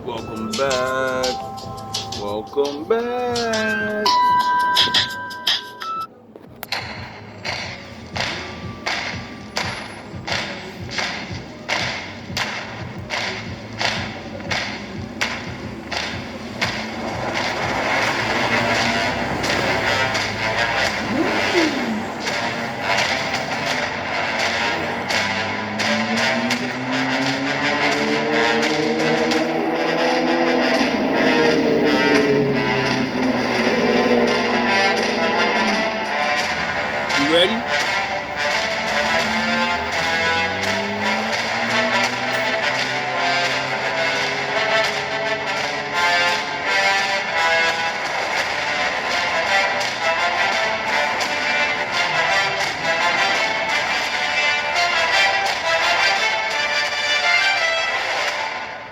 Welcome back. Welcome back. You ready?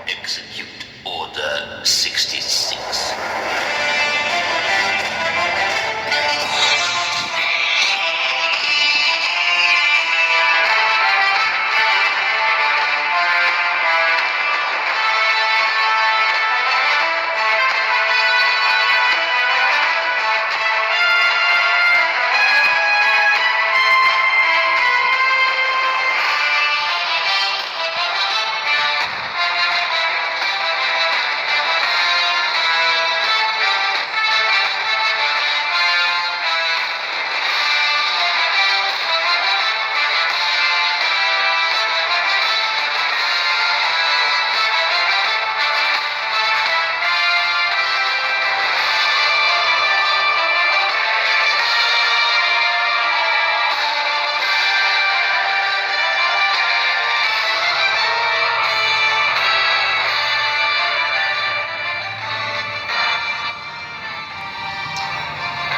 Execute Order 66.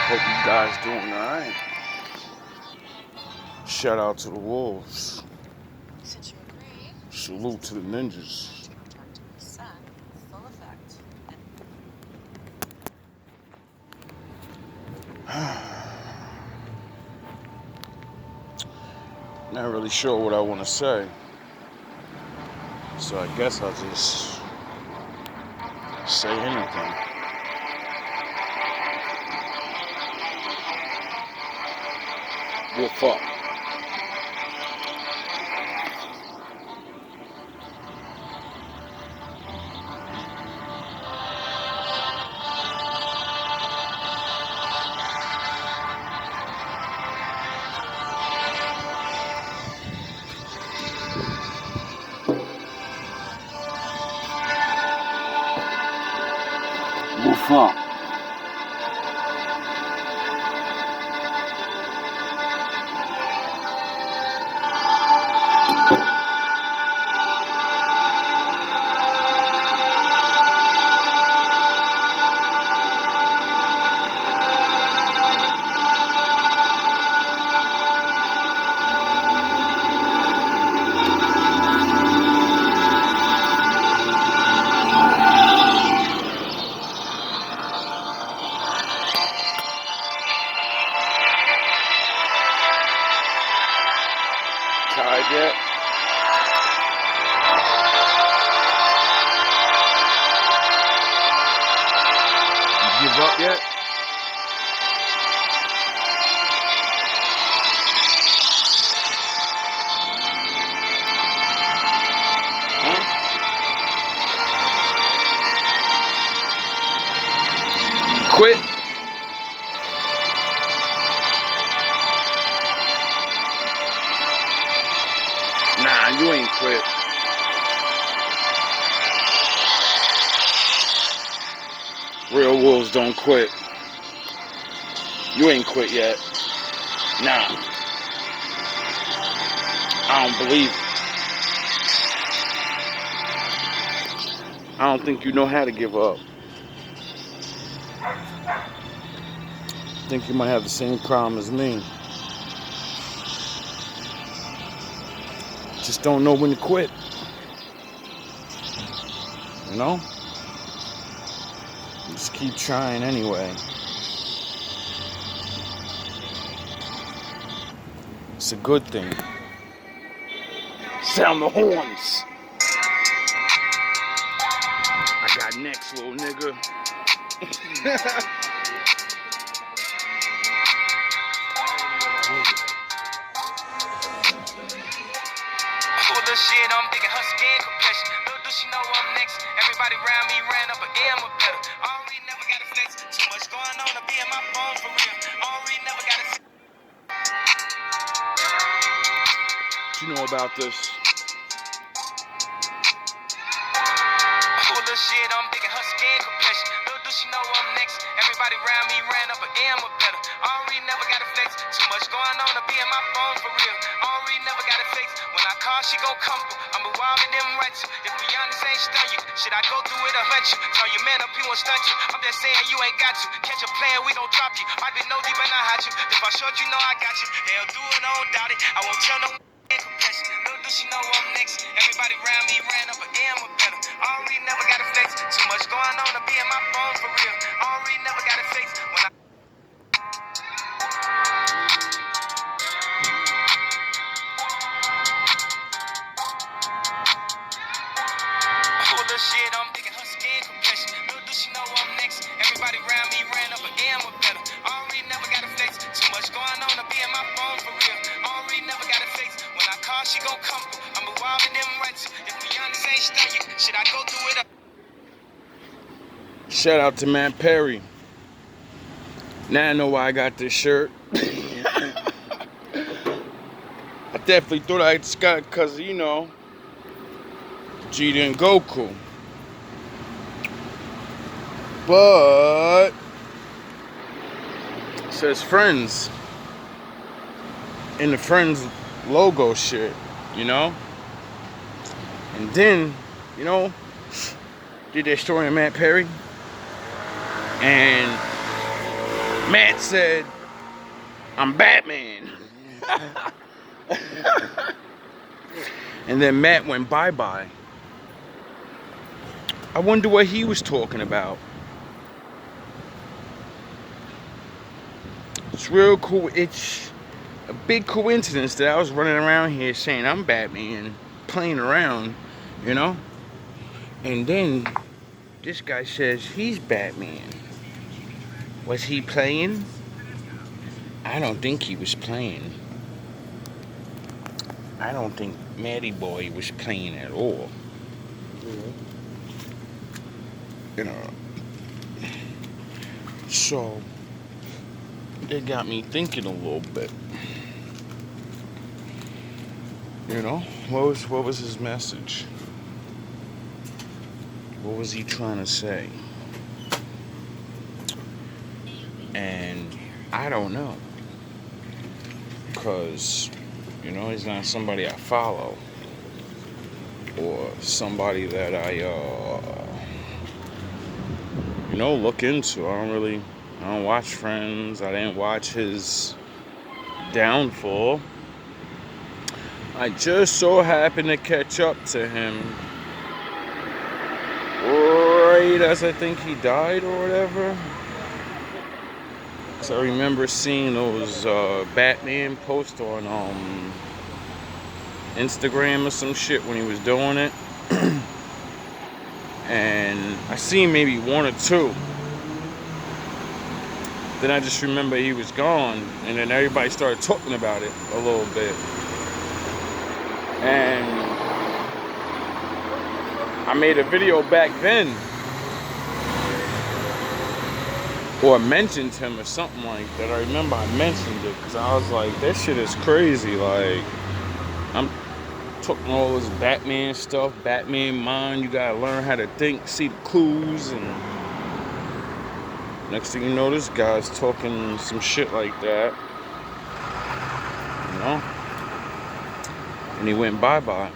Hope you guys doing alright. Shout out to the wolves. Since you agree, Salute to the ninjas. to protect the sun with full effect. Not really sure what I want to say. So I guess I'll just say anything. Well, fuck. Well, fuck. Tired yet? You give up yet? Huh? Quit? Nah, you ain't quit. Real wolves don't quit. You ain't quit yet. Nah. I don't believe it. I don't think you know how to give up. I think you might have the same problem as me. Just don't know when to quit. You know? Just keep trying anyway. It's a good thing. Sound the horns. next, little nigga. Shit, I'm digging her skin complexion. Little do she know I'm next. Everybody around me ran up again with better. Already never got a flex. Too much going on to be in my phone for real. Already never got a. What you know about this? Little shit, I'm digging her skin complexion. Little do she know I'm next. Everybody around me ran up again with better. Already never got a flex. Too much going on to be in my phone for real. Already never got a flex. When I call, she gon' come through. I'm a wild in them rights. If we honest, ain't stun you. Should I go through it or hunt you? Tell your man up, he won't stunt you. I'm just saying you ain't got to. Catch a plan, we gon' drop you. Might be nosy, but not hot you. If I short, you know I got you. They'll do it, I don't doubt it. I won't tell no confession. Little do she know I'm next. Everybody around me ran up again with better. Already never got a flex. Too much going on to be in my phone for real. Already never got a flex. When I shit, I'm digging her skin complexion. Little do she know I'm next. Everybody around me ran up again with better. Already never got a flex. Too much going on to be in my phone for real. Already never got a flex. When I call, she gon' come through. I'm a wild in them rights. If we honest, ain't stun you. Should I go through it? Shout out to Matt Perry. Now I know why I got this shirt. I definitely thought I just got it because, you know, Vegeta and Goku. But it says friends in the friends logo shit, you know? And then, you know, did that story on Matt Perry. And Matt said, I'm Batman. And then Matt went bye-bye. I wonder what he was talking about. It's real cool. It's a big coincidence that I was running around here saying I'm Batman, playing around, you know? And then this guy says he's Batman. Was he playing? I don't think he was playing. I don't think Matty Boy was playing at all. You know. So it got me thinking a little bit. You know, what was his message? What was he trying to say? And I don't know. Because, you know, he's not somebody I follow. Or somebody that I, you know, look into. I don't watch Friends. I didn't watch his downfall. I just so happened to catch up to him right as I think he died or whatever. So I remember seeing those Batman posts on Instagram or some shit when he was doing it. And I seen maybe one or two. Then I just remember he was gone, and then everybody started talking about it a little bit. And I made a video back then, or mentioned him or something like that. I remember I mentioned it because I was like, that shit is crazy. Like, I'm talking all this Batman stuff, Batman mind. You gotta learn how to think, see the clues, and next thing you know, this guy's talking some shit like that. You know? And he went bye-bye.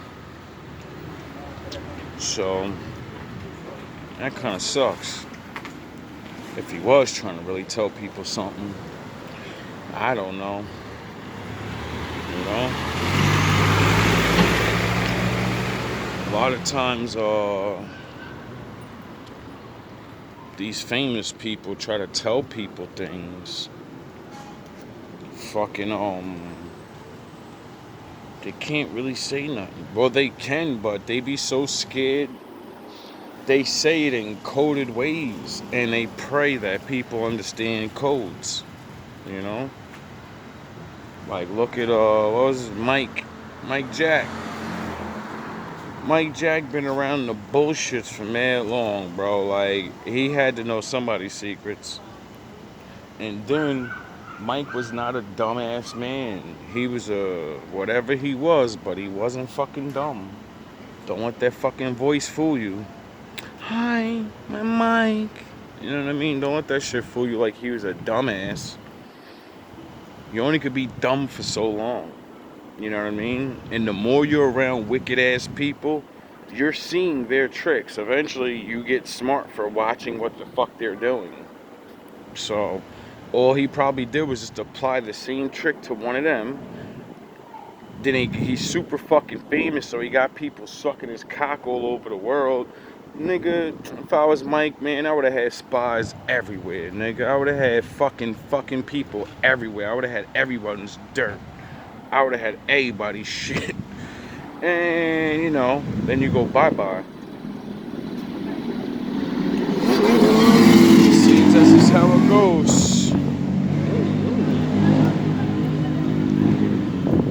So that kind of sucks. If he was trying to really tell people something, I don't know. You know? A lot of times, these famous people try to tell people things. Fucking, they can't really say nothing. Well, they can, but they be so scared they say it in coded ways, and they pray that people understand codes. You know, like look at what was it, Mike Jack. Mike Jack been around the bullshits for mad long, bro. Like he had to know somebody's secrets. And then Mike was not a dumbass man. He was a whatever he was, but he wasn't fucking dumb. Don't let that fucking voice fool you. Hi, my Mike. You know what I mean? Don't let that shit fool you like he was a dumbass. You only could be dumb for so long. You know what I mean? And the more you're around wicked ass people, you're seeing their tricks. Eventually, you get smart for watching what the fuck they're doing. So, all he probably did was just apply the same trick to one of them. Then he's super fucking famous, so he got people sucking his cock all over the world. Nigga, if I was Mike, man, I would have had spies everywhere, nigga. I would have had fucking people everywhere. I would have had everyone's dirt. I would have had everybody's shit. And, you know, then you go bye-bye. Seems that's just how it goes.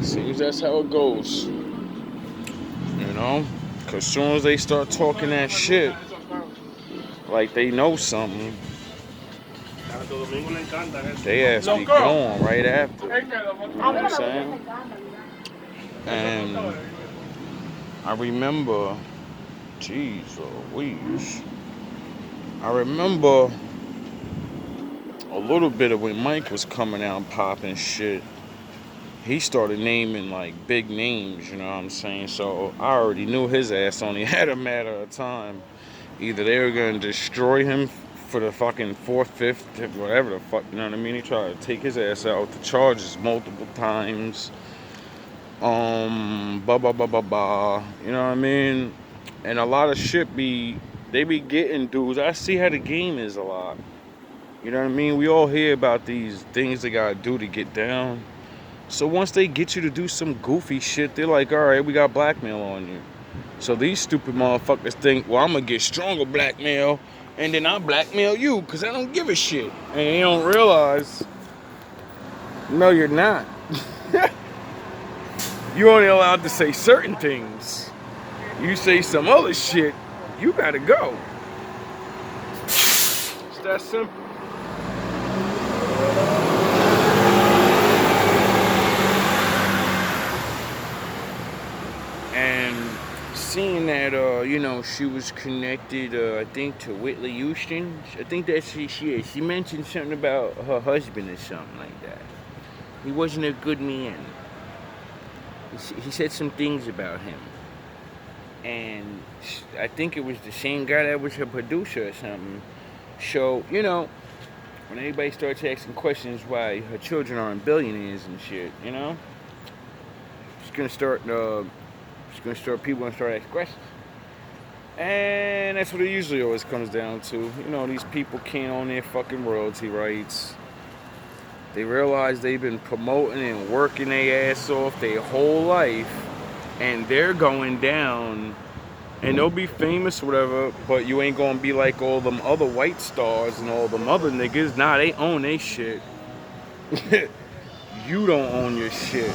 Seems that's how it goes. You know? Because as soon as they start talking that shit, like they know something, they ass be gone right after. You know what I'm saying? And I remember, jeez Louise, I remember a little bit of when Mike was coming out and popping shit. He started naming like big names, you know what I'm saying? So I already knew his ass only had a matter of time. Either they were gonna destroy him for the fucking fourth, fifth, whatever the fuck, you know what I mean? He tried to take his ass out with the charges multiple times. Blah blah blah blah blah. You know what I mean? And a lot of shit they be getting dudes. I see how the game is a lot. You know what I mean? We all hear about these things they gotta do to get down. So once they get you to do some goofy shit, they're like, all right, we got blackmail on you. So these stupid motherfuckers think, well, I'm gonna get stronger blackmail, and then I'll blackmail you, because I don't give a shit. And they don't realize, no, you're not. You're only allowed to say certain things. You say some other shit, you gotta go. It's that simple. And seeing that, you know, she was connected, I think, to Whitley Houston. I think that she mentioned something about her husband or something like that. He wasn't a good man. He said some things about him. And I think it was the same guy that was her producer or something. So, you know, when anybody starts asking questions why her children aren't billionaires and shit, you know, it's gonna start people gonna start asking questions. And that's what it usually always comes down to. You know, these people can't own their fucking royalty rights. They realize they've been promoting and working their ass off their whole life, and they're going down, and they'll be famous or whatever, but you ain't gonna be like all them other white stars and all them other niggas. Nah, they own their shit. You don't own your shit.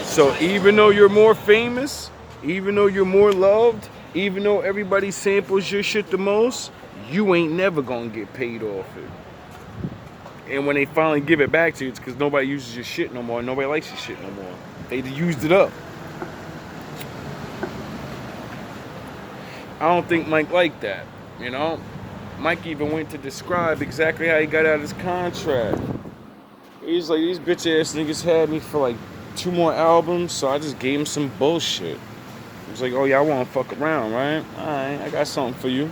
So even though you're more famous, even though you're more loved, even though everybody samples your shit the most, you ain't never gonna get paid off it. And when they finally give it back to you, it's because nobody uses your shit no more. Nobody likes your shit no more. They used it up. I don't think Mike liked that, you know? Mike even went to describe exactly how he got out of his contract. He's like, these bitch ass niggas had me for like 2 more albums, so I just gave him some bullshit. He was like, oh, y'all wanna fuck around, right? Alright, I got something for you.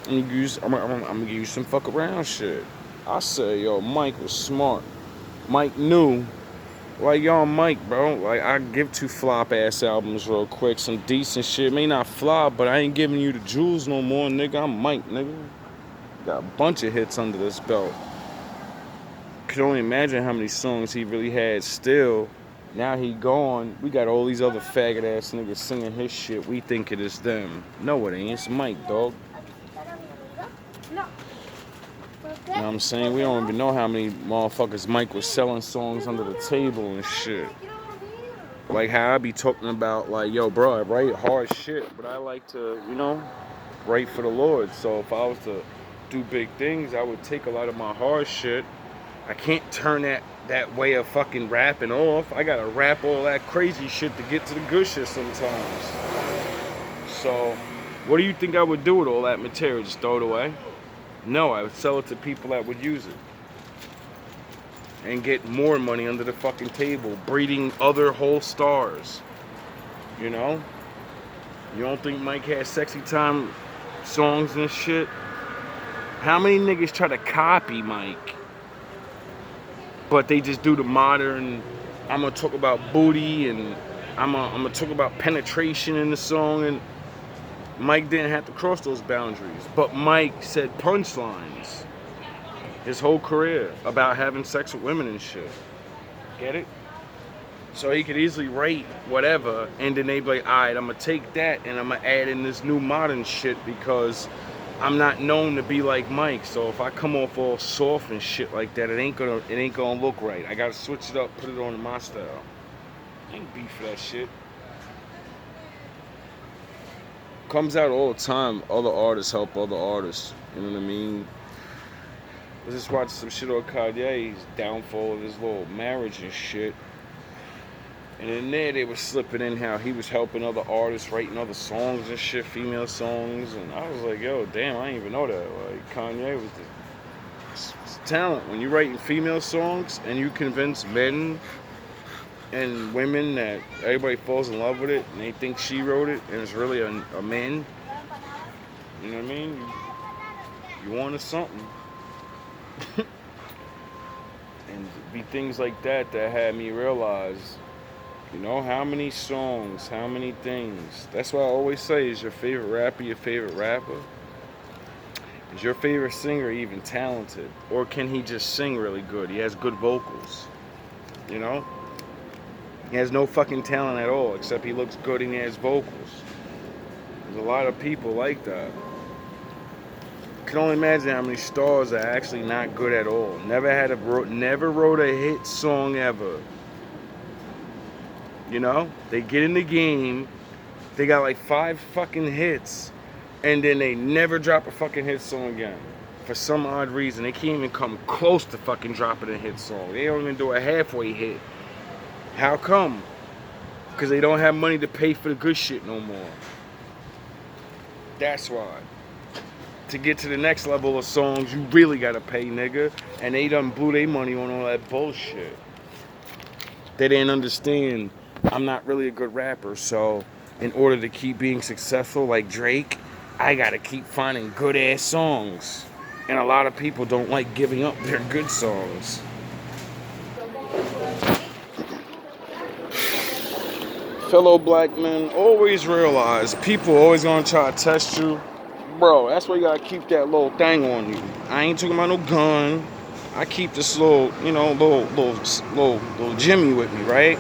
I'm gonna give you some fuck around shit. I said, yo, Mike was smart. Mike knew. Like, yo, Mike, bro. Like, I give 2 flop-ass albums real quick. Some decent shit. May not flop, but I ain't giving you the jewels no more, nigga. I'm Mike, nigga. Got a bunch of hits under this belt. Could only imagine how many songs he really had still Now he gone. We got all these other faggot ass niggas singing his shit. We think it is them. No, it ain't. It's Mike, dog. You know what I'm saying? We don't even know how many motherfuckers Mike was selling songs under the table and shit. Like how I be talking about, like, yo, bro, I write hard shit, but I like to, you know, write for the Lord. So if I was to do big things, I would take a lot of my hard shit. I can't turn that way of fucking rapping off. I gotta rap all that crazy shit to get to the good shit sometimes. So, what do you think I would do with all that material? Just throw it away? No, I would sell it to people that would use it. And get more money under the fucking table, breeding other whole stars. You know? You don't think Mike has sexy time songs and shit? How many niggas try to copy Mike? But they just do the modern, I'm gonna talk about booty and I'm gonna talk about penetration in the song, and Mike didn't have to cross those boundaries. But Mike said punchlines his whole career about having sex with women and shit. Get it? So he could easily write whatever, and then they'd be like, alright, I'm gonna take that and I'm gonna add in this new modern shit because I'm not known to be like Mike. So if I come off all soft and shit like that, it ain't gonna look right. I gotta switch it up, put it on my style. I ain't beef for that shit. Comes out all the time. Other artists help other artists. You know what I mean? I just watched some shit on Kanye's downfall of his little marriage and shit. And in there, they were slipping in how he was helping other artists, writing other songs and shit, female songs. And I was like, yo, damn, I didn't even know that. Like, Kanye was it's talent. When you're writing female songs and you convince men and women that everybody falls in love with it and they think she wrote it and it's really a man, you know what I mean? You wanted something. And be things like that had me realize, you know, how many songs, how many things. That's why I always say, is your favorite rapper your favorite rapper? Is your favorite singer even talented? Or can he just sing really good? He has good vocals, you know? He has no fucking talent at all, except he looks good and he has vocals. There's a lot of people like that. I can only imagine how many stars are actually not good at all. Never wrote a hit song ever. You know, they get in the game, they got like 5 fucking hits, and then they never drop a fucking hit song again. For some odd reason, they can't even come close to fucking dropping a hit song. They don't even do a halfway hit. How come? Because they don't have money to pay for the good shit no more. That's why. To get to the next level of songs, you really gotta pay, nigga. And they done blew their money on all that bullshit. They didn't understand I'm not really a good rapper, so in order to keep being successful like Drake, I gotta keep finding good ass songs. And a lot of people don't like giving up their good songs. Fellow black men, always realize people always gonna try to test you. Bro, that's why you gotta keep that little thing on you. I ain't talking about no gun. I keep this little, you know, little Jimmy with me, right?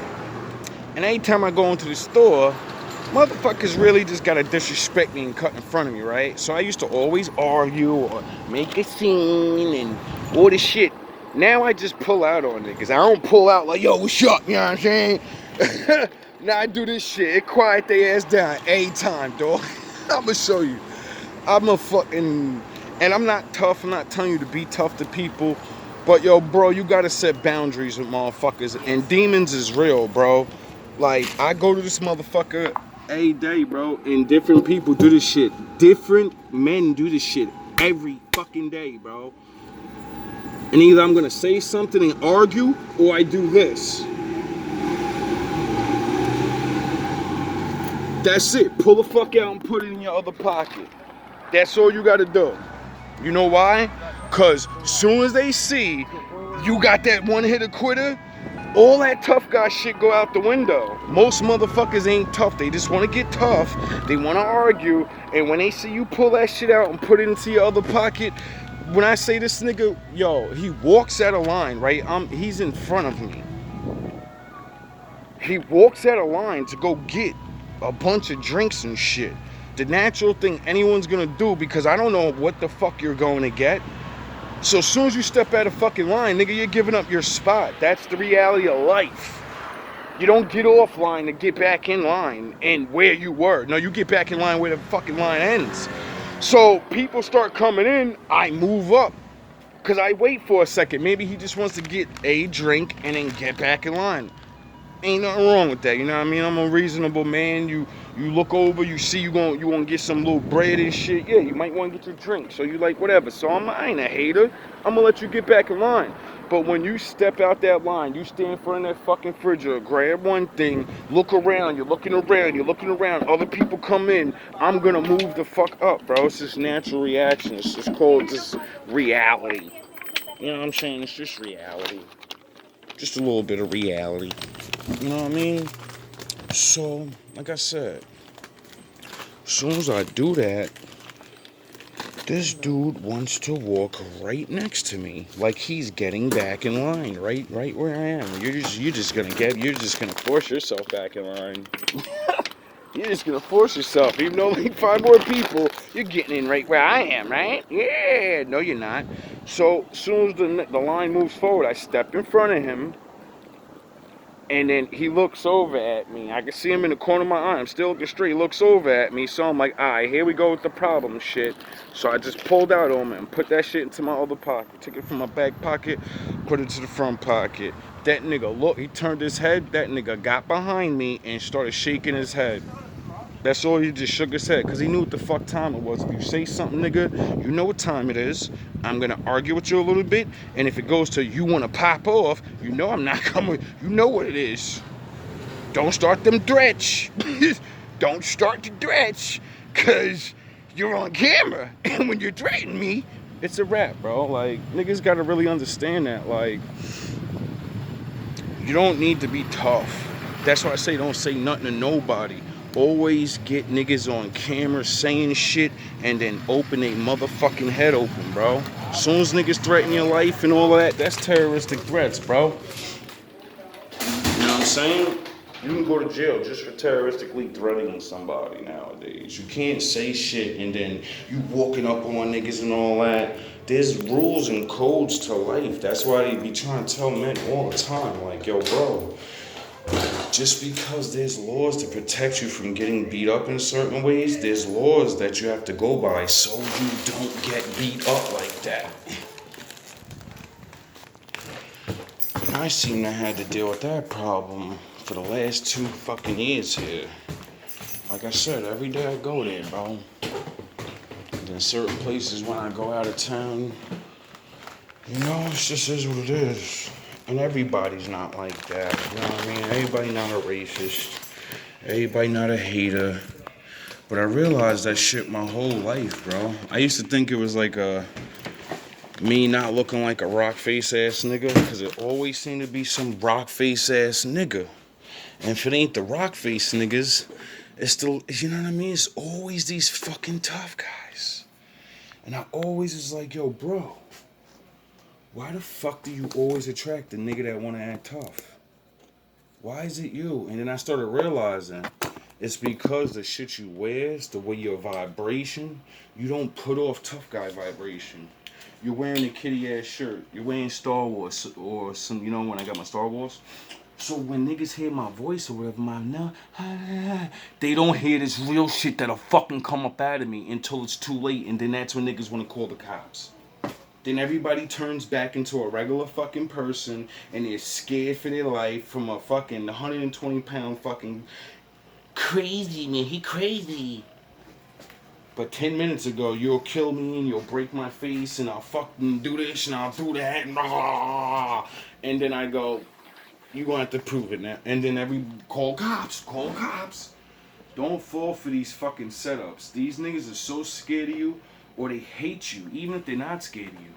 And anytime I go into the store, motherfuckers really just gotta disrespect me and cut in front of me, right? So I used to always argue or make a scene and all this shit. Now I just pull out on niggas. I don't pull out like, yo, what's up, you know what I'm saying? Now I do this shit. It quiet their ass down every time, dog. I'ma show you. I'm a fucking... And I'm not tough. I'm not telling you to be tough to people. But, yo, bro, you gotta set boundaries with motherfuckers. And demons is real, bro. Like, I go to this motherfucker every day, bro, and different people do this shit. Different men do this shit every fucking day, bro. And either I'm gonna say something and argue, or I do this. That's it. Pull the fuck out and put it in your other pocket. That's all you gotta do. You know why? Cause soon as they see you got that one-hitter quitter, all that tough guy shit go out the window. Most motherfuckers ain't tough. They just want to get tough. They want to argue. And when they see you pull that shit out and put it into your other pocket, when I say this nigga, yo, he walks out of line, right? He's in front of me. He walks out of line to go get a bunch of drinks and shit. The natural thing anyone's gonna do, because I don't know what the fuck you're going to get. So as soon as you step out of fucking line, nigga, you're giving up your spot. That's the reality of life. You don't get off line to get back in line and where you were. No, you get back in line where the fucking line ends. So people start coming in, I move up. Because I wait for a second. Maybe he just wants to get a drink and then get back in line. Ain't nothing wrong with that, you know what I mean? I'm a reasonable man. You look over, you see you gonna get some little bread and shit. Yeah, you might want to get your drink. So you like whatever. So I ain't a hater. I'm gonna let you get back in line. But when you step out that line, you stand in front of that fucking fridge, grab one thing, look around, you're looking around, other people come in, I'm gonna move the fuck up, bro. It's just natural reaction. It's just called just reality. You know what I'm saying? It's just reality. Just a little bit of reality. You know what I mean? So, like I said, as soon as I do that, this dude wants to walk right next to me, like he's getting back in line, right where I am. You're just gonna force yourself back in line. You're just gonna force yourself, even though like 5 more people, you're getting in right where I am, right? Yeah, no, you're not. So, as soon as the line moves forward, I step in front of him. And then he looks over at me. I can see him in the corner of my eye. I'm still looking straight. He looks over at me. So I'm like, all right, here we go with the problem shit. So I just pulled out on him and put that shit into my other pocket. Took it from my back pocket, put it to the front pocket. That nigga, look, he turned his head. That nigga got behind me and started shaking his head. That's all. He just shook his head because he knew what the fuck time it was. If you say something, nigga, you know what time it is. I'm gonna argue with you a little bit, and if it goes to you wanna pop off, you know I'm not coming. You know what it is. Don't start them threats. Don't start the threats, cause you're on camera, and when you're threatening me, it's a wrap, bro. Like niggas gotta really understand that. Like you don't need to be tough. That's why I say don't say nothing to nobody. Always get niggas on camera saying shit and then open their motherfucking head open, bro. As soon as niggas threaten your life and all that, that's terroristic threats, bro. You know what I'm saying? You can go to jail just for terroristically threatening somebody nowadays. You can't say shit and then you walking up on niggas and all that. There's rules and codes to life. That's why they be trying to tell men all the time, like, yo, bro, just because there's laws to protect you from getting beat up in certain ways, there's laws that you have to go by so you don't get beat up like that. And I seem to have to deal with that problem for the last 2 fucking years here. Like I said, every day I go there, bro. And then certain places when I go out of town, you know, it just is what it is. And everybody's not like that, you know what I mean? Everybody not a racist. Everybody not a hater. But I realized that shit my whole life, bro. I used to think it was like me not looking like a rock face ass nigga, because it always seemed to be some rock face ass nigga. And if it ain't the rock face niggas, it's still, you know what I mean? It's always these fucking tough guys. And I always was like, yo, bro, why the fuck do you always attract the nigga that want to act tough? Why is it you? And then I started realizing it's because the shit you wear, it's the way your vibration, you don't put off tough guy vibration. You're wearing a kitty ass shirt. You're wearing Star Wars or some, you know, when I got my Star Wars. So when niggas hear my voice or whatever, they don't hear this real shit that'll fucking come up out of me until it's too late. And then that's when niggas want to call the cops. Then everybody turns back into a regular fucking person and they're scared for their life from a fucking 120-pound fucking crazy man. He crazy. But 10 minutes ago, you'll kill me and you'll break my face and I'll fucking do this and I'll do that. And then I go, you gonna have to prove it now. And then call cops. Don't fall for these fucking setups. These niggas are so scared of you, or they hate you, even if they're not scared of you.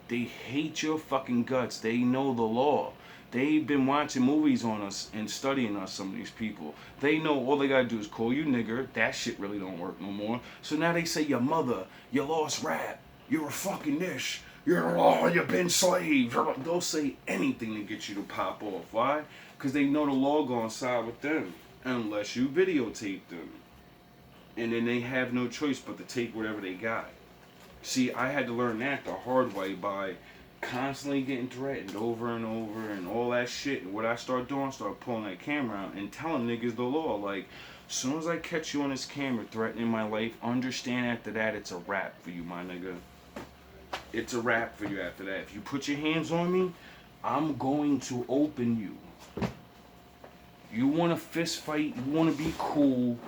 They hate your fucking guts. They know the law. They've been watching movies on us and studying us, some of these people. They know all they gotta do is call you nigger. That shit really don't work no more. So now they say your mother, you lost rap, you're a fucking you've been slave. They'll say anything to get you to pop off. Why? Because they know the law gonna side with them unless you videotape them. And then they have no choice but to take whatever they got. See, I had to learn that the hard way by constantly getting threatened over and over and all that shit. And what I started doing, I started pulling that camera out and telling niggas the law. Like, as soon as I catch you on this camera threatening my life, understand after that it's a wrap for you, my nigga. It's a wrap for you after that. If you put your hands on me, I'm going to open you. You want to fist fight, you want to be cool.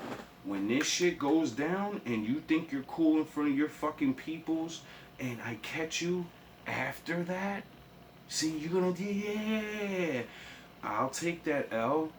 When this shit goes down and you think you're cool in front of your fucking peoples and I catch you after that, see, you're gonna do, yeah, I'll take that L,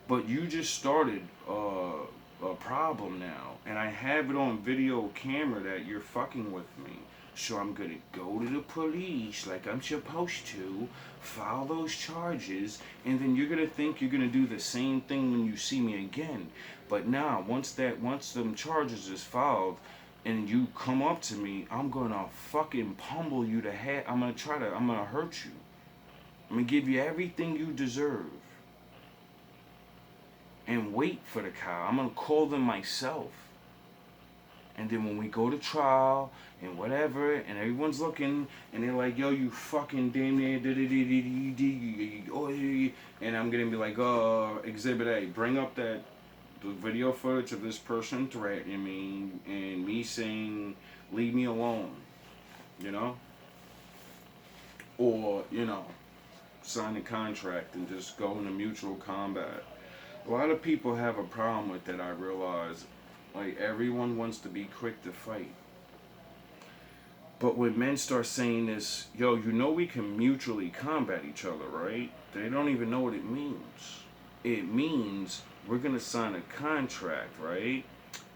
but you just started a problem now. And I have it on video camera that you're fucking with me. So I'm gonna go to the police like I'm supposed to, file those charges, and then you're gonna think you're gonna do the same thing when you see me again. But now, once them charges is filed, and you come up to me, I'm gonna fucking pummel you to hell. I'm gonna hurt you. I'm gonna give you everything you deserve. And wait for the cow. I'm gonna call them myself. And then when we go to trial and whatever, and everyone's looking, and they're like, yo, you fucking damn near, and I'm gonna be like, Exhibit A, bring up the video footage of this person threatening me, and me saying, leave me alone, you know? Or, sign a contract and just go into mutual combat. A lot of people have a problem with that, I realize. Like, everyone wants to be quick to fight. But when men start saying this, yo, we can mutually combat each other, right? They don't even know what it means. It means we're going to sign a contract, right?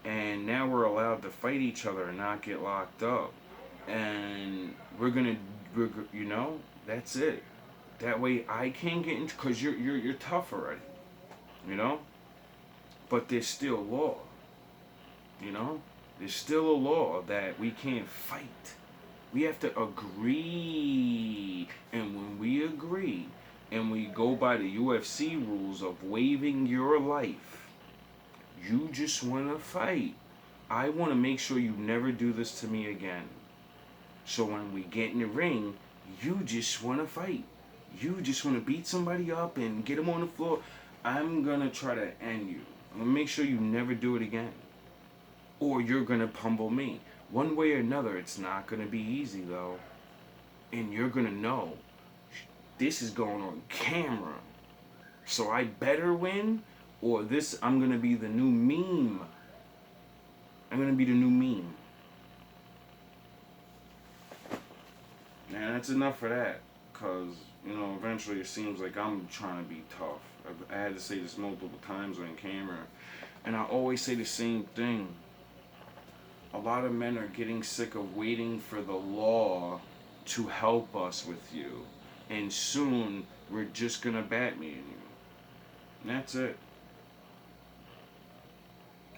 And now we're allowed to fight each other and not get locked up. And we're that's it. That way I can't get into, because you're tough already, But there's still law. There's still a law that we can't fight. We have to agree. And when we agree and we go by the UFC rules of waiving your life, you just want to fight. I want to make sure you never do this to me again. So when we get in the ring, you just want to fight. You just want to beat somebody up and get them on the floor. I'm going to try to end you. I'm going to make sure you never do it again. Or you're going to pummel me. One way or another, it's not going to be easy, though. And you're going to know this is going on camera. So I better win, or I'm going to be the new meme. I'm going to be the new meme. And that's enough for that. Because, eventually it seems like I'm trying to be tough. I had to say this multiple times on camera. And I always say the same thing. A lot of men are getting sick of waiting for the law to help us with you. And soon, we're just going to Batman you. And that's it.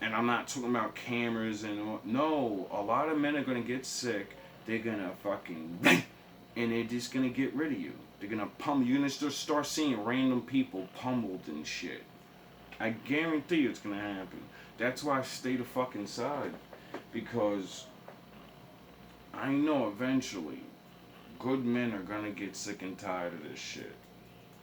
And I'm not talking about cameras and all. No, a lot of men are going to get sick. They're going to fucking... And they're just going to get rid of you. They're going to pummel. You're going to just start seeing random people pummeled and shit. I guarantee you it's going to happen. That's why I stay the fucking side. Because I know eventually good men are going to get sick and tired of this shit.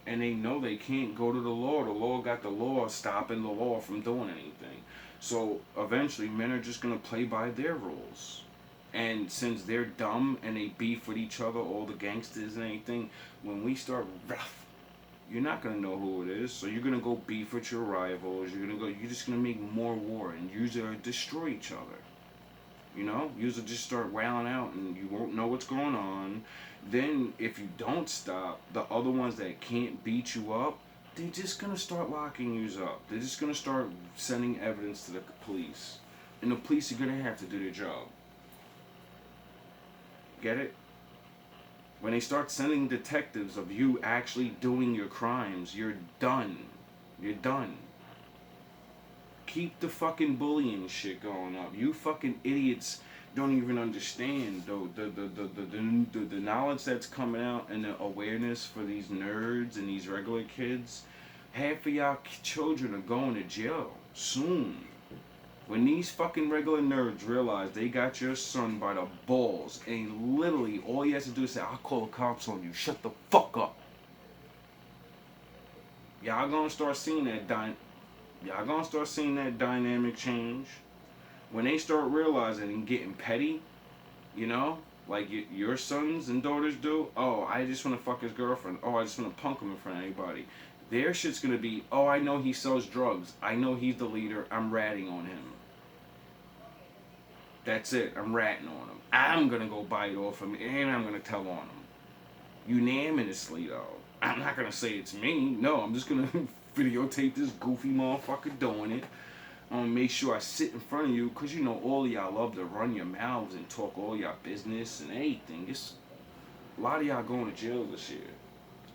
And they know they can't go to the law. The law got the law stopping the law from doing anything. So eventually men are just going to play by their rules. And since they're dumb and they beef with each other, all the gangsters and anything, when we start rough, you're not going to know who it is. So you're going to go beef with your rivals. You're just going to make more war and use it to destroy each other. You'll just start wailing out and you won't know what's going on. Then if you don't stop, the other ones that can't beat you up, they're just going to start locking you up. They're just going to start sending evidence to the police. And the police are going to have to do their job. Get it? When they start sending detectives of you actually doing your crimes, you're done. You're done. Keep the fucking bullying shit going up. You fucking idiots don't even understand the knowledge that's coming out and the awareness for these nerds and these regular kids. Half of y'all children are going to jail soon. When these fucking regular nerds realize they got your son by the balls, and literally all he has to do is say, I'll call the cops on you, shut the fuck up. Y'all gonna start seeing that dynamic change. When they start realizing and getting petty, you know, like your sons and daughters do. Oh, I just want to fuck his girlfriend. Oh, I just want to punk him in front of anybody. Their shit's gonna be, oh, I know he sells drugs. I know he's the leader. I'm ratting on him. That's it. I'm ratting on him. I'm gonna go buy it off him, and I'm gonna tell on him. Unanimously, though. I'm not gonna say it's me. No, I'm just gonna videotape this goofy motherfucker doing it. I'm gonna make sure I sit in front of you, because you know all of y'all love to run your mouths and talk all y'all business and anything. It's a lot of y'all going to jail this year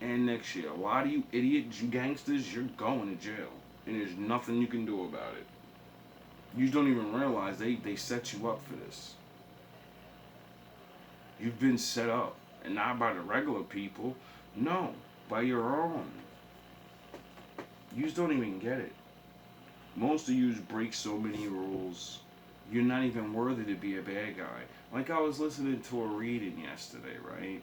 and next year. A lot of you idiots, you gangsters, you're going to jail, and there's nothing you can do about it. You don't even realize they set you up for this. You've been set up, and not by the regular people. No, by your own. You just don't even get it. Most of you break so many rules. You're not even worthy to be a bad guy. Like I was listening to a reading yesterday, right?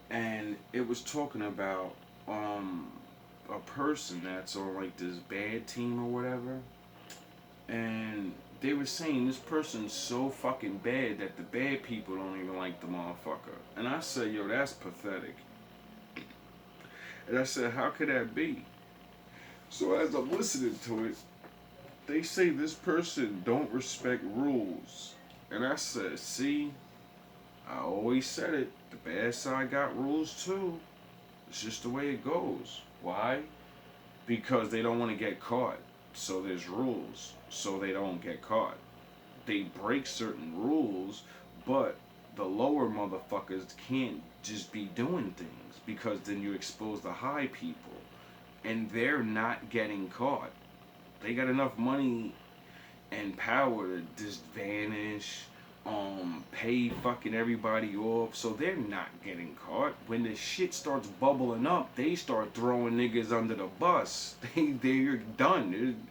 And it was talking about a person that's on like this bad team or whatever. And they were saying this person's so fucking bad that the bad people don't even like the motherfucker. And I said, yo, that's pathetic. And I said, how could that be? So as I'm listening to it, they say this person don't respect rules. And I said, see, I always said it. The bad side got rules too. It's just the way it goes. Why? Because they don't want to get caught. So there's rules. So they don't get caught. They break certain rules, but the lower motherfuckers can't just be doing things, because then you expose the high people. And they're not getting caught. They got enough money and power to just vanish, pay fucking everybody off, so they're not getting caught. When the shit starts bubbling up, they start throwing niggas under the bus. They're done.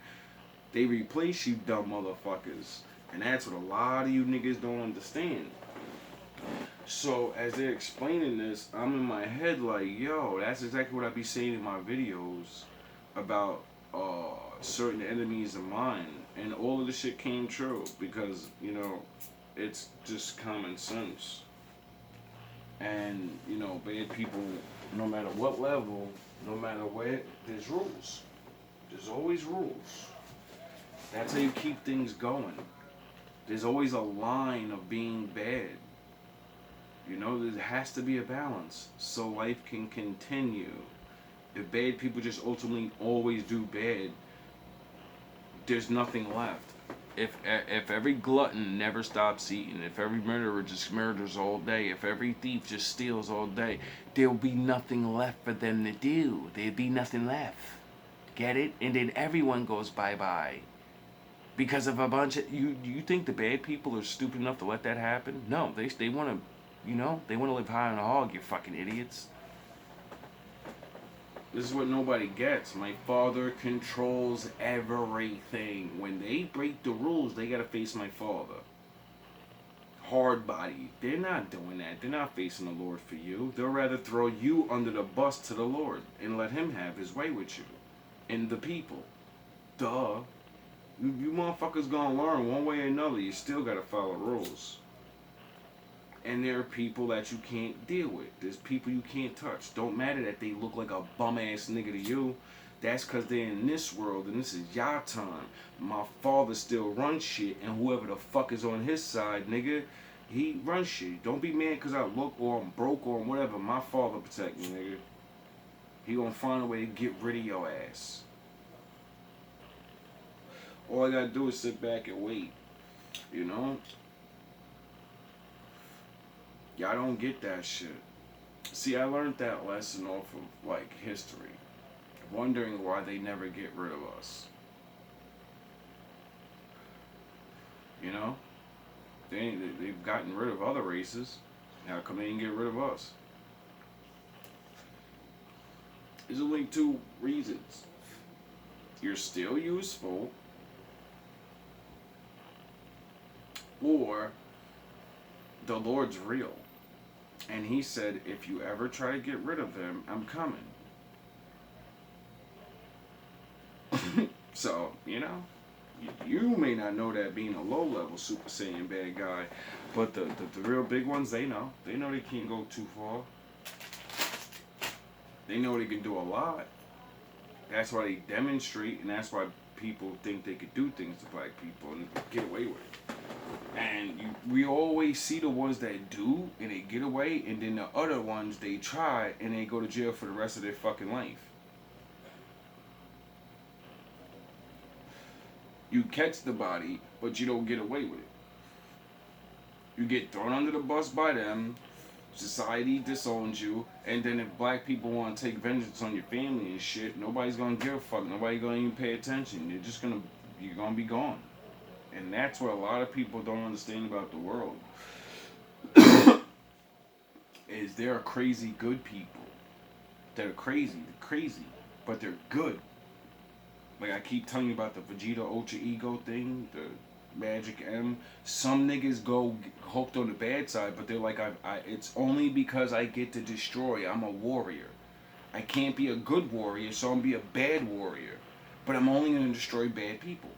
They replace you dumb motherfuckers. And that's what a lot of you niggas don't understand. So as they're explaining this, I'm in my head like, yo, that's exactly what I be saying in my videos about certain enemies of mine. And all of this shit came true because, you know, it's just common sense. And, you know, bad people, no matter what level, no matter where, there's rules. There's always rules. That's how you keep things going. There's always a line of being bad. You know, there has to be a balance so life can continue. If bad people just ultimately always do bad, there's nothing left. If every glutton never stops eating, if every murderer just murders all day, if every thief just steals all day, there'll be nothing left for them to do. There'd be nothing left. Get it? And then everyone goes bye-bye. Because of a bunch of... You think the bad people are stupid enough to let that happen? No, they want to... You know, they want to live high on a hog, you fucking idiots. This is what nobody gets. My father controls everything. When they break the rules, they gotta face my father. Hard body. They're not doing that. They're not facing the Lord for you. They'll rather throw you under the bus to the Lord and let him have his way with you. And the people. Duh. You motherfuckers gonna learn one way or another. You still gotta follow rules. And there are people that you can't deal with. There's people you can't touch. Don't matter that they look like a bum-ass nigga to you. That's because they're in this world and this is y'all time. My father still runs shit, and whoever the fuck is on his side, nigga, he runs shit. Don't be mad because I look or I'm broke or whatever. My father protect me, nigga. He gonna find a way to get rid of your ass. All I gotta do is sit back and wait. You know? Y'all don't get that shit. See, I learned that lesson off of, like, history. Wondering why they never get rid of us. You know? They've gotten rid of other races. How come they didn't get rid of us? There's only two reasons. You're still useful, or the Lord's real. And he said, if you ever try to get rid of him, I'm coming. So, you may not know that being a low-level Super Saiyan bad guy, but the real big ones, they know. They know they can't go too far. They know they can do a lot. That's why they demonstrate, and that's why people think they could do things to black people and get away with it. And we always see the ones that do, and they get away, and then the other ones, they try, and they go to jail for the rest of their fucking life. You catch the body, but you don't get away with it. You get thrown under the bus by them, society disowns you, and then if black people want to take vengeance on your family and shit, nobody's gonna give a fuck. Nobody's gonna even pay attention. You're gonna be gone. And that's what a lot of people don't understand about the world. Is there are crazy good people that are crazy, but they're good. Like I keep telling you about the Vegeta Ultra Ego thing, the Magic M. Some niggas go hooked on the bad side, but they're like, it's only because I get to destroy. I'm a warrior. I can't be a good warrior, so I'm gonna be a bad warrior. But I'm only gonna destroy bad people.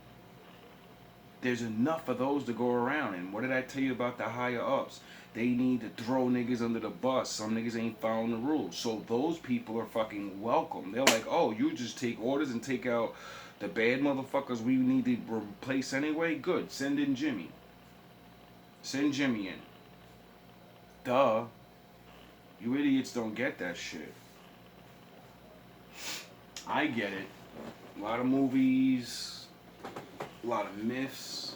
There's enough of those to go around. And what did I tell you about the higher ups? They need to throw niggas under the bus. Some niggas ain't following the rules. So those people are fucking welcome. They're like, oh, you just take orders and take out the bad motherfuckers we need to replace anyway? Good. Send in Jimmy. Send Jimmy in. Duh. You idiots don't get that shit. I get it. A lot of movies, a lot of myths,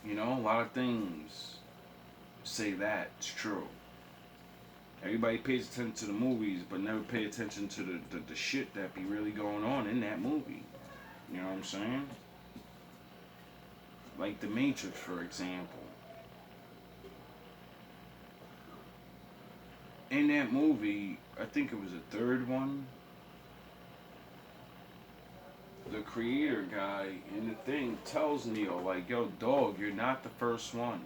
a lot of things say that. It's true. Everybody pays attention to the movies, but never pay attention to the shit that be really going on in that movie. You know what I'm saying? Like The Matrix, for example. In that movie, I think it was the third one, the creator guy in the thing tells Neo, like, yo, dog, you're not the first one.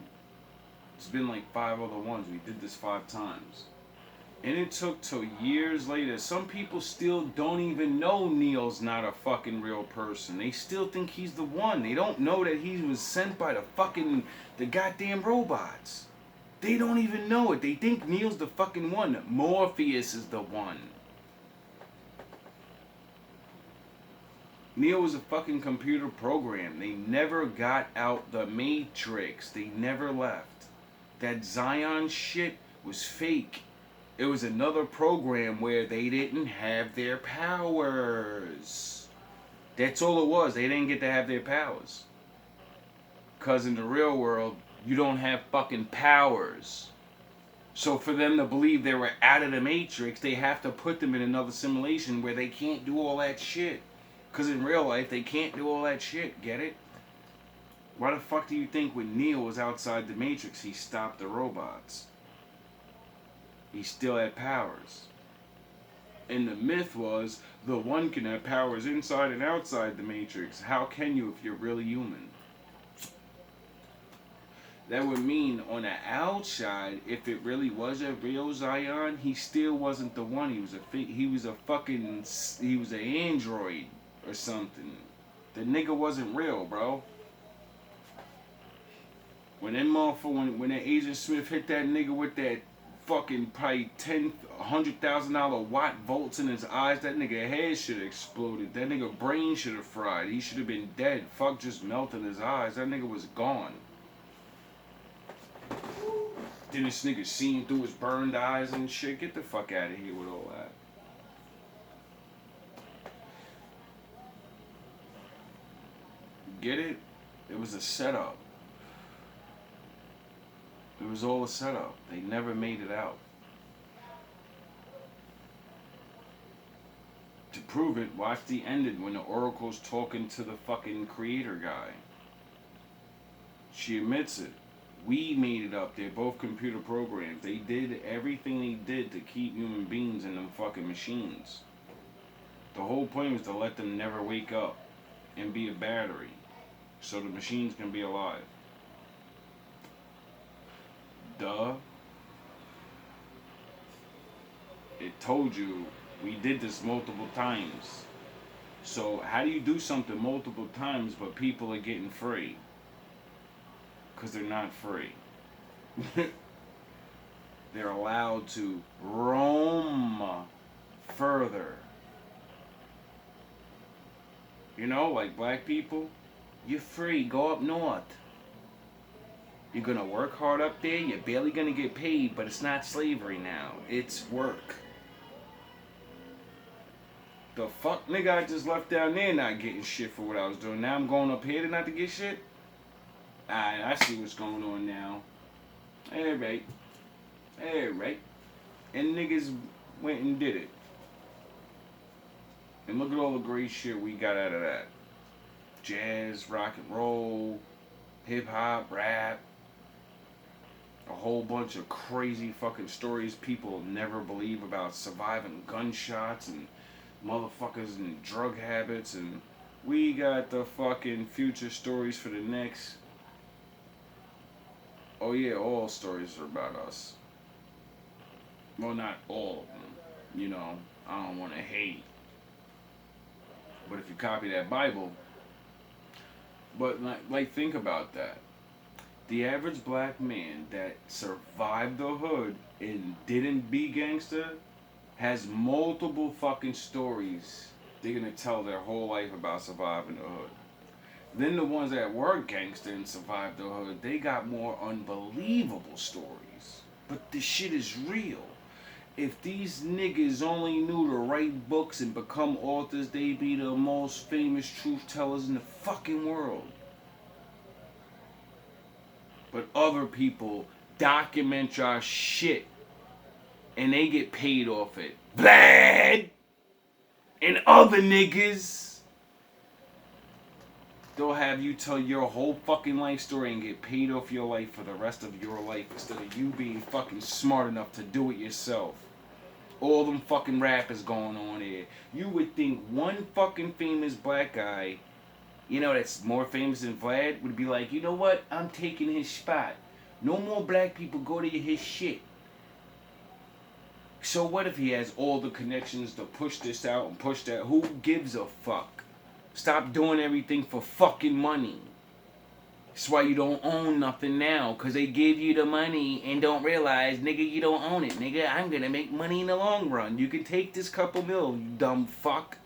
It's been like 5 other ones. We did this 5 times. And it took till years later. Some people still don't even know Neo's not a fucking real person. They still think he's the one. They don't know that he was sent by the goddamn robots. They don't even know it. They think Neo's the fucking one. Morpheus is the one. Neo was a fucking computer program. They never got out the Matrix. They never left. That Zion shit was fake. It was another program where they didn't have their powers. That's all it was. They didn't get to have their powers. Because in the real world, you don't have fucking powers. So for them to believe they were out of the Matrix, they have to put them in another simulation where they can't do all that shit. Because in real life, they can't do all that shit. Get it? Why the fuck do you think when Neo was outside the Matrix, he stopped the robots? He still had powers. And the myth was, the one can have powers inside and outside the Matrix. How can you if you're really human? That would mean on the outside, if it really was a real Zion, he still wasn't the one. He was an android or something. The nigga wasn't real, bro. When that Agent Smith hit that nigga with that fucking probably $100,000 watt volts in his eyes, that nigga head should have exploded. That nigga brain should have fried. He should have been dead. Fuck just melting his eyes. That nigga was gone. Then this nigga seen through his burned eyes and shit. Get the fuck out of here with all that. Get it? It was a setup. It was all a setup. They never made it out. To prove it, watch the ending when the Oracle's talking to the fucking creator guy. She admits it. We made it up. They're both computer programs. They did everything they did to keep human beings in them fucking machines. The whole point was to let them never wake up and be a battery so the machines can be alive. Duh. It told you we did this multiple times. So how do you do something multiple times but people are getting free? Because they're not free. They're allowed to roam further. You know, like black people, you're free, go up north. You're gonna work hard up there, you're barely gonna get paid, but it's not slavery now, it's work. The fuck nigga I just left down there not getting shit for what I was doing. Now I'm going up here to not to get shit? Alright, I see what's going on now. Alright. Alright. And niggas went and did it. And look at all the great shit we got out of that. Jazz, rock and roll, hip hop, rap. A whole bunch of crazy fucking stories people will never believe about surviving gunshots and motherfuckers and drug habits. And we got the fucking future stories for the next. Oh yeah, all stories are about us. Well, not all of them. You know, I don't want to hate. But if you copy that Bible, but like think about that. The average black man that survived the hood and didn't be gangster has multiple fucking stories they're gonna tell their whole life about surviving the hood. Then the ones that were gangster and survived the hood, they got more unbelievable stories. But this shit is real. If these niggas only knew to write books and become authors, they'd be the most famous truth tellers in the fucking world. But other people document your shit and they get paid off it. Vlad and other niggas, they'll have you tell your whole fucking life story and get paid off your life for the rest of your life instead of you being fucking smart enough to do it yourself. All them fucking rappers going on here. You would think one fucking famous black guy, you know, that's more famous than Vlad, would be like, you know what? I'm taking his spot. No more black people go to his shit. So what if he has all the connections to push this out and push that? Who gives a fuck? Stop doing everything for fucking money. That's why you don't own nothing now, because they give you the money and don't realize, nigga, you don't own it. Nigga, I'm going to make money in the long run. You can take this couple mil, you dumb fuck.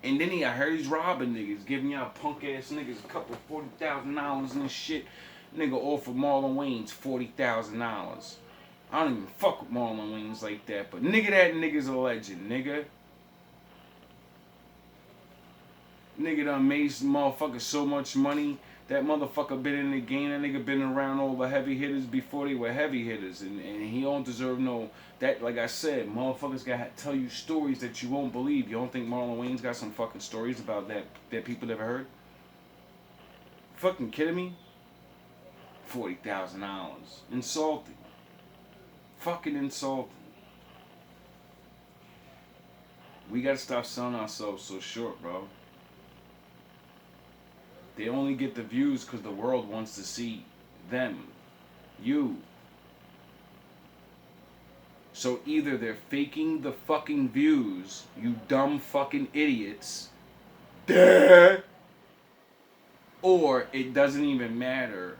And then I heard he's robbing niggas, giving y'all punk ass niggas a couple $40,000 and shit. Nigga offered Marlon Wayans $40,000. I don't even fuck with Marlon Wayans like that, but nigga, that nigga's a legend, nigga. Nigga done made some motherfuckers so much money. That motherfucker been in the game. That nigga been around all the heavy hitters before they were heavy hitters. And he don't deserve no... That, like I said, motherfuckers gotta tell you stories that you won't believe. You don't think Marlon Wayans got some fucking stories about that people never heard? Fucking kidding me? $40,000. Insulting. Fucking insulting. We gotta stop selling ourselves so short, bro. They only get the views because the world wants to see them. You. So either they're faking the fucking views, you dumb fucking idiots, or it doesn't even matter.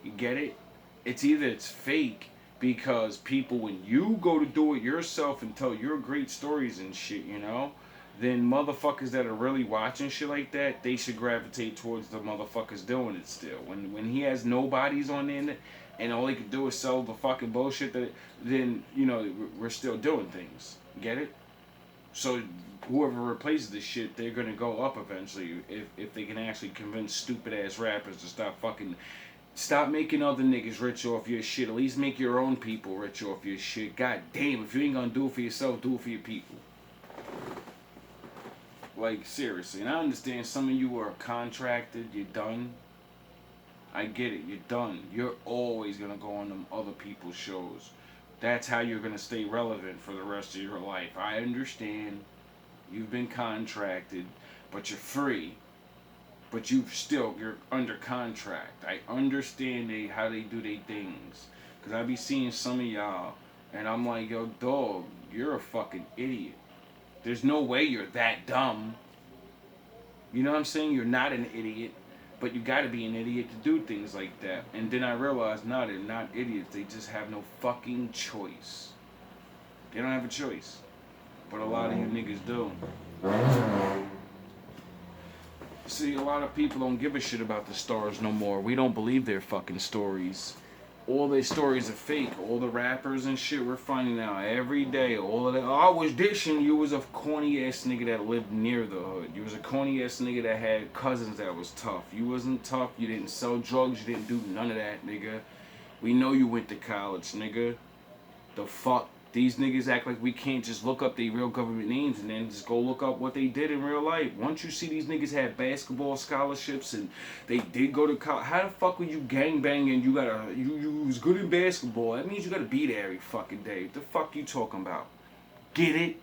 You get it? It's fake because people, when you go to do it yourself and tell your great stories and shit, you know, then motherfuckers that are really watching shit like that, they should gravitate towards the motherfuckers doing it still. When he has nobodies on there and all he can do is sell the fucking bullshit, then, you know, we're still doing things. Get it? So whoever replaces this shit, they're gonna go up eventually if they can actually convince stupid ass rappers to stop making other niggas rich off your shit. At least make your own people rich off your shit. God damn, if you ain't gonna do it for yourself, do it for your people. Like, seriously. And I understand some of you are contracted, you're done. I get it, you're done. You're always gonna go on them other people's shows. That's how you're gonna stay relevant for the rest of your life. I understand. You've been contracted, but you're free. But you're under contract. I understand how they do their things. Cause I be seeing some of y'all, and I'm like, yo, dog, you're a fucking idiot. There's no way you're that dumb. You know what I'm saying? You're not an idiot, but you gotta be an idiot to do things like that. And then I realized, no, they're not idiots. They just have no fucking choice. They don't have a choice. But a lot of you niggas do. See, a lot of people don't give a shit about the stars no more. We don't believe their fucking stories. All their stories are fake. All the rappers and shit we're finding out every day. All of that. I was dishing. You was a corny ass nigga that lived near the hood. You was a corny ass nigga that had cousins that was tough. You wasn't tough. You didn't sell drugs. You didn't do none of that, nigga. We know you went to college, nigga. The fuck? These niggas act like we can't just look up their real government names and then just go look up what they did in real life. Once you see these niggas have basketball scholarships and they did go to college, how the fuck were you gangbanging? You was good in basketball. That means you gotta be there every fucking day. What the fuck you talking about? Get it?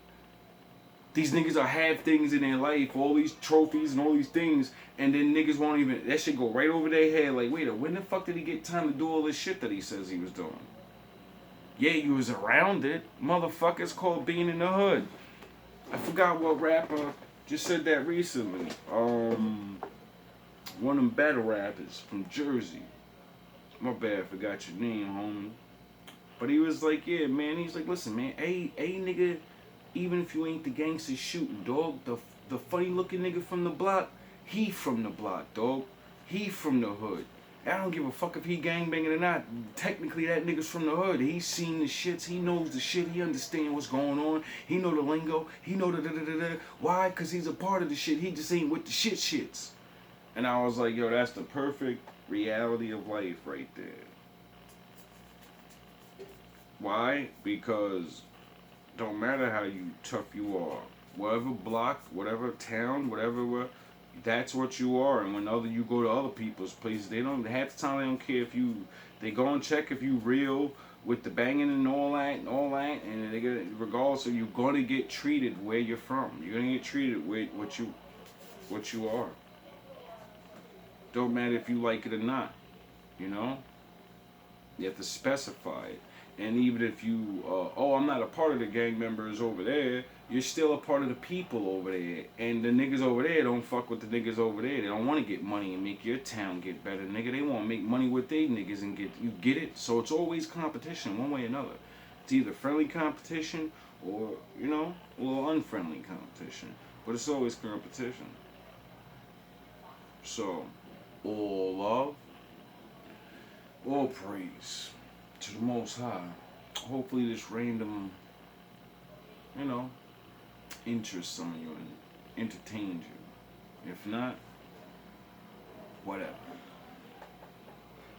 These niggas are have things in their life, all these trophies and all these things, and then niggas won't even, that shit go right over their head. Like, wait, when the fuck did he get time to do all this shit that he says he was doing? Yeah, you was around it. Motherfucker, it's called being in the hood. I forgot what rapper just said that recently. One of them battle rappers from Jersey. My bad, forgot your name, homie. But he was like, yeah, man. He's like, listen, man, a nigga, even if you ain't the gangster shooting, dog, the funny looking nigga from the block, he from the block, dog. He from the hood. I don't give a fuck if he gangbanging or not. Technically, that nigga's from the hood. He's seen the shits. He knows the shit. He understands what's going on. He know the lingo. He know the da-da-da-da. Why? Because he's a part of the shit. He just ain't with the shits. And I was like, yo, that's the perfect reality of life right there. Why? Because don't matter how tough you are. Whatever block, whatever town, whatever... That's what you are, and when you go to other people's places, they don't half the time they don't care if you. They go and check if you real with the banging and all that, and they get regardless of you're gonna get treated where you're from. You're gonna get treated with what you are. Don't matter if you like it or not, you know. You have to specify it, and even if you, I'm not a part of the gang members over there. You're still a part of the people over there. And the niggas over there don't fuck with the niggas over there. They don't want to get money and make your town get better, nigga. They want to make money with they niggas and you get it? So it's always competition, one way or another. It's either friendly competition or, you know, a little unfriendly competition. But it's always competition. So, all love, all praise to the Most High. Hopefully this random, you know, interest some of you and entertained you. If not, whatever.